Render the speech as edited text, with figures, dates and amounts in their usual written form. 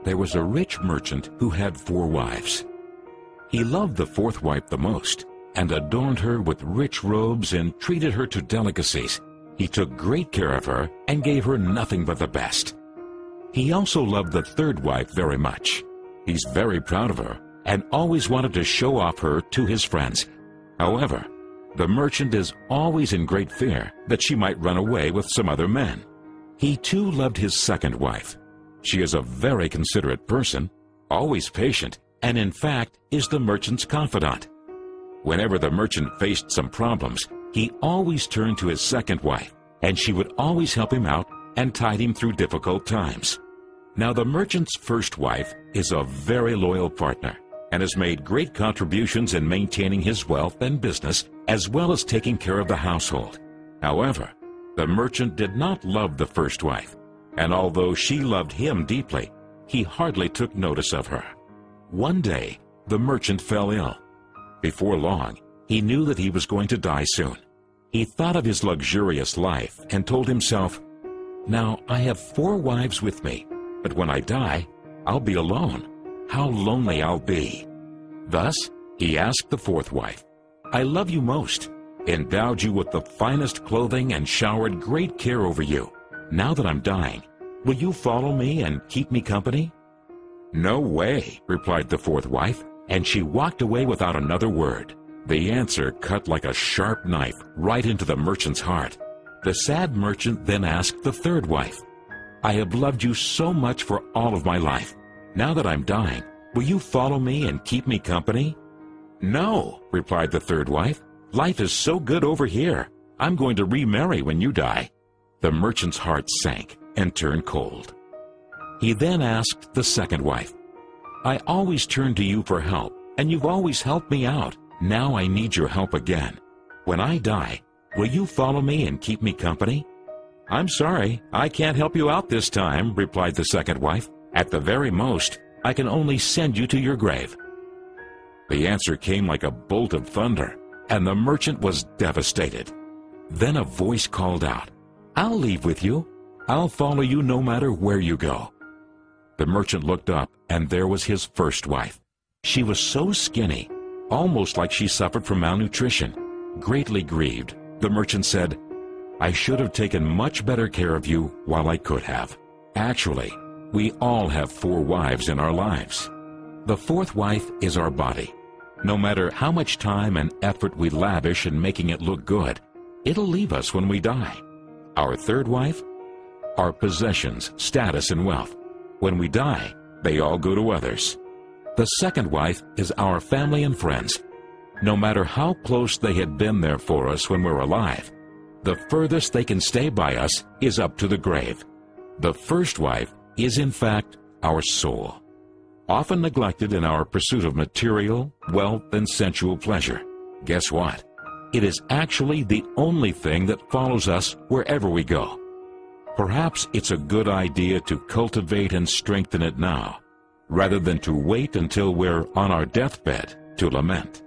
there was a rich merchant who had 4 wives. He loved the 4th wife the most, and adorned her with rich robes and treated her to delicacies. He took great care of her and gave her nothing but the best. He also loved the 3rd wife very much. He's very proud of her and always wanted to show off her to his friends. However, the merchant is always in great fear that she might run away with some other men. He too loved his 2nd wife. She is a very considerate person, always patient, and in fact is the merchant's confidant. Whenever the merchant faced some problems, he always turned to his 2nd wife, and she would always help him out and tide him through difficult times. Now the merchant's 1st wife is a very loyal partner and has made great contributions in maintaining his wealth and business, as well as taking care of the household. However, the merchant did not love the 1st wife, and although she loved him deeply, he hardly took notice of her. One day, the merchant fell ill. Before long, he knew that he was going to die soon. He thought of his luxurious life and told himself, "Now I have 4 wives with me, but when I die, I'll be alone. How lonely I'll be." Thus, he asked the 4th wife, "I love you most, endowed you with the finest clothing and showered great care over you. Now that I'm dying, will you follow me and keep me company?" "No way," replied the 4th wife, and she walked away without another word. The answer cut like a sharp knife right into the merchant's heart. The sad merchant then asked the 3rd wife, "I have loved you so much for all of my life. Now that I'm dying, will you follow me and keep me company?" "No," replied the 3rd wife. "Life is so good over here. I'm going to remarry when you die." The merchant's heart sank and turned cold. He then asked the 2nd wife, "I always turn to you for help, and you've always helped me out. Now I need your help again. When I die, will you follow me and keep me company?" "I'm sorry, I can't help you out this time," replied the 2nd wife. "At the very most, I can only send you to your grave." The answer came like a bolt of thunder, and the merchant was devastated. Then a voice called out, "I'll leave with you. I'll follow you no matter where you go." The merchant looked up, and there was his 1st wife. She was so skinny, almost like she suffered from malnutrition. Greatly grieved, the merchant said, "I should have taken much better care of you while I could have." Actually, we all have 4 wives in our lives. The 4th wife is our body. No matter how much time and effort we lavish in making it look good, it'll leave us when we die. Our 3rd wife? Our possessions, status, and wealth. When we die, they all go to others. The 2nd wife is our family and friends. No matter how close they had been there for us when we're alive, the furthest they can stay by us is up to the grave. The 1st wife is in fact our soul, often neglected in our pursuit of material, wealth, and sensual pleasure. Guess what? It is actually the only thing that follows us wherever we go. Perhaps it's a good idea to cultivate and strengthen it now, rather than to wait until we're on our deathbed to lament.